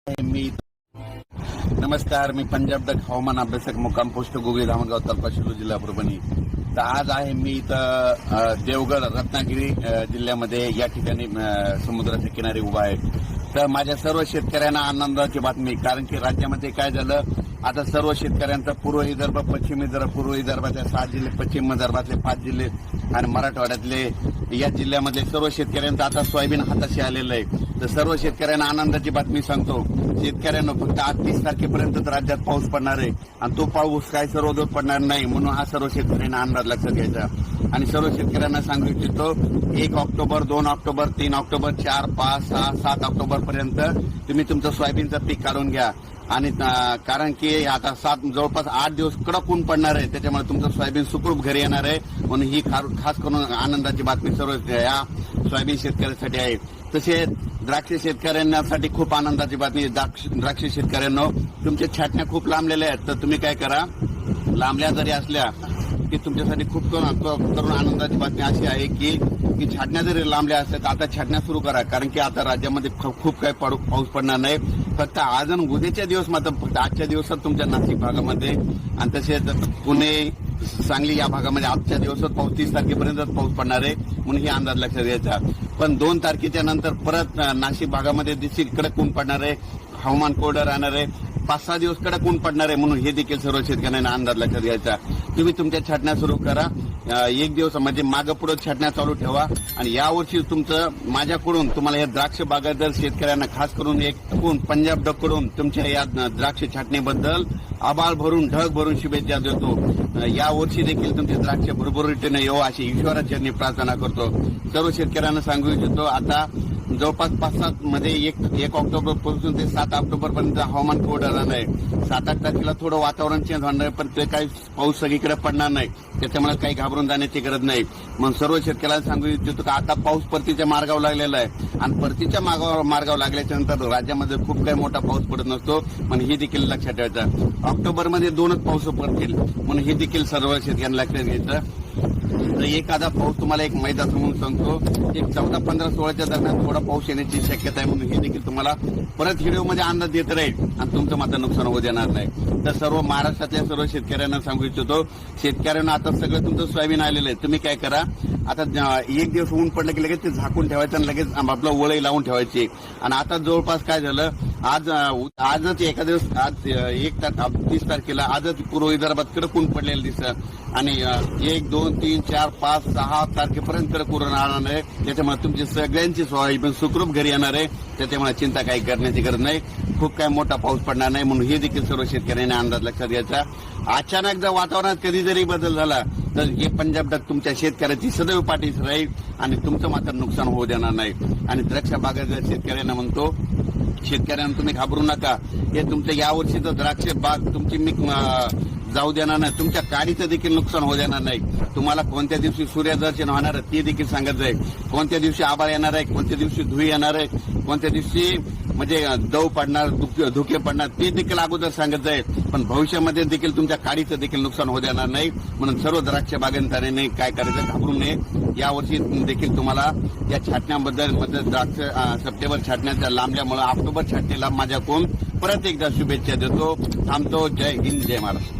मी नमस्कार. मी पंजाब डक हवामान अभ्यासक मुक्काम पोस्ट गुगळी धामणगाव तालुका शिरूर जिल्हा परभणी. तर आज आहे मी इथं देवगड रत्नागिरी जिल्ह्यामध्ये या ठिकाणी समुद्राच्या किनारी उभा आहे. तर माझ्या सर्व शेतकऱ्यांना आनंदाची बातमी, कारण की राज्यामध्ये काय झालं, आता सर्व शेतकऱ्यांचा पूर्व विदर्भ, पश्चिम विदर्भ, पूर्व विदर्भातले 7 जिल्हे, पश्चिम विदर्भातले 5 जिल्हे आणि मराठवाड्यातले या जिल्ह्यामधले सर्व शेतकऱ्यांचं आता सोयाबीन हाताशी आलेलं आहे. तर सर्व शेतकऱ्यांना आनंदाची बातमी सांगतो. शेतकऱ्यांना फक्त आज 30 तारखेपर्यंत राज्यात पाऊस पडणार आहे आणि तो पाऊस काय सर्वदूर पडणार नाही, म्हणून हा सर्व शेतकऱ्यांना अंदाज लक्षात घ्यायचा. आणि सर्व शेतकऱ्यांना सांगू इच्छितो 1 ऑक्टोबर, 2 ऑक्टोबर, 3 ऑक्टोबर, 4, 5, 6, 7 ऑक्टोबर पर्यंत तुम्ही तुमचं सोयाबीनचं पीक काढून घ्या. आणि कारण की आता जवळपास 8 दिवस कडक ऊन पडणार आहे, त्याच्यामुळे तुमचं सोयाबीन सुखरूप घरी येणार आहे. म्हणून ही खास करून आनंदाची बातमी सर्व या सोयाबीन शेतकऱ्यांसाठी आहे. तसेच द्राक्ष शेतकऱ्यांसाठी खूप आनंदाची बातमी. द्राक्ष शेतकऱ्यांनो, तुमच्या छाटण्या खूप लांबलेल्या आहेत, तर तुम्ही काय करा, लांबल्या जरी असल्या की तुमच्यासाठी खूप करून आनंदाची बातमी अशी आहे की छाटण्या जरी लांबल्या असल्या तर आता छाटण्या सुरू करा. कारण की आता राज्यामध्ये खूप काही पाऊस पडणार नाही. फक्त आज आणि उद्याच्या दिवस मात्र फक्त आजच्या दिवसात तुमच्या नाशिक भागामध्ये आणि तसेच पुणे, सांगली या भागामध्ये आजच्या दिवसात पाऊस 30 तारखेपर्यंत पाऊस पडणार आहे, म्हणून ही अंदाज लक्षात घ्यायचा. पण 2 तारखेच्या नंतर परत नाशिक भागामध्ये देखील कडक ऊन पडणार आहे, हवामान कोरडं राहणार आहे. 5-6 दिवस कडक ऊन पडणार आहे, म्हणून हे देखील सर्व शेतकऱ्यांना अंदाज लक्षात घ्यायचा. तुम्ही तुमच्या छाटण्या सुरू करा. 1 दिवस म्हणजे मागं पुढे छाटण्या चालू ठेवा. आणि यावर्षी तुमचं माझ्याकडून तुम्हाला या द्राक्ष बागायतदार शेतकऱ्यांना खास करून पंजाब डककडून तुमच्या या द्राक्ष छाटणीबद्दल आभाळ भरून, ढग भरून शुभेच्छा देतो. यावर्षी देखील तुमचे द्राक्ष भरभराटीने येऊ अशी ईश्वराचरणी प्रार्थना करतो. सर्व शेतकऱ्यांना सांगू इच्छितो, आता जवळपास 5-7 मध्ये 1 ऑक्टोबर पासून ते 7 ऑक्टोबर पर्यंत हवामान कोरडं राहणार आहे. 7-8 तारखेला थोडं वातावरण चेंज होणार आहे, पण ते काही पाऊस सगळीकडे पडणार नाही, त्याच्यामुळे काही घाबरून जाण्याची गरज नाही. मग सर्व शेतकऱ्यांना सांगू इच्छितो की आता पाऊस परतीच्या मार्गावर लागलेला आहे आणि परतीच्या मार्गावर लागल्याच्या नंतर राज्यामध्ये खूप काही मोठा पाऊस पडत नसतो, पण हे देखील लक्षात ठेवायचं. ऑक्टोबरमध्ये 2च पाऊस पडतील, म्हणून हे देखील सर्व शेतकऱ्यांना लक्षात घ्यायचं. तर एखादा पाऊस तुम्हाला एक मैदान म्हणून सांगतो, एक 14, 15, 16च्या दरम्यान थोडा पाऊस येण्याची शक्यता आहे, म्हणून हे देखील तुम्हाला परत व्हिडिओमध्ये अंदाज देत राहील आणि तुमचं मात्र नुकसान होऊ देणार नाही. तर सर्व महाराष्ट्रातल्या सर्व शेतकऱ्यांना सांगू इच्छितो, शेतकऱ्यांना आता सगळं तुमचं सोयाबीन आलेलं आहे. तुम्ही काय करा, आता 1 दिवस ऊन पडलं की लगेच ते झाकून ठेवायचं आणि लगेच आपलं वळई लावून ठेवायची. आणि आता जवळपास काय झालं, आजच एका दिवस, आज 30 तारखेला आजच पूर्व विदर्भात कडक ऊन पडलेलं दिसतं आणि 1, 2, 3, 4, 5, 6 तारखेपर्यंत कडक ऊन राहणार आहे. त्याच्यामुळे तुमची सगळ्यांची सोयाबीन सुखरूप घरी येणार आहे, त्याच्यामुळे चिंता काही करण्याची गरज नाही. खूप काही मोठा पाऊस पडणार नाही, म्हणून हे देखील सर्व शेतकऱ्यांनी अंदाज लक्षात घ्यायचा. अचानक जर वातावरणात कधी जरी बदल झाला तर हे पंजाब डक तुमच्या शेतकऱ्याची सदैव पाठीशी राहील आणि तुमचं मात्र नुकसान होऊ देणार नाही. आणि द्राक्ष बागायतदार शेतकऱ्यांना म्हणतो, शेतकऱ्यांना तुम्ही घाबरू नका. हे तुमचं यावर्षीचं द्राक्ष बाग तुमची मी जाऊ देणार नाही, तुमच्या काडीचं देखील नुकसान होऊ देणार नाही. तुम्हाला कोणत्या दिवशी सूर्यदर्शन होणार आहे ते देखील सांगायचं आहे, कोणत्या दिवशी आभाळ येणार आहे, कोणत्या दिवशी धुळी येणार आहे, कोणत्या दिवशी म्हणजे दव पडणार, धुके पडणार ते देखील अगोदर सांगायचं आहे. पण भविष्यामध्ये देखील तुमच्या काडीचं देखील नुकसान होऊ देणार नाही, म्हणून सर्व द्राक्ष बागायतदारांनी काय करायचं, घाबरू नये. यावर्षी देखील तुम्हाला या छाटण्याबद्दल द्राक्ष सप्टेंबर छाटण्याच्या लांबल्यामुळे ऑक्टोबर छाटणीला माझ्याकडून परत एकदा शुभेच्छा देतो. थांबतो. जय हिंद, जय महाराष्ट्र.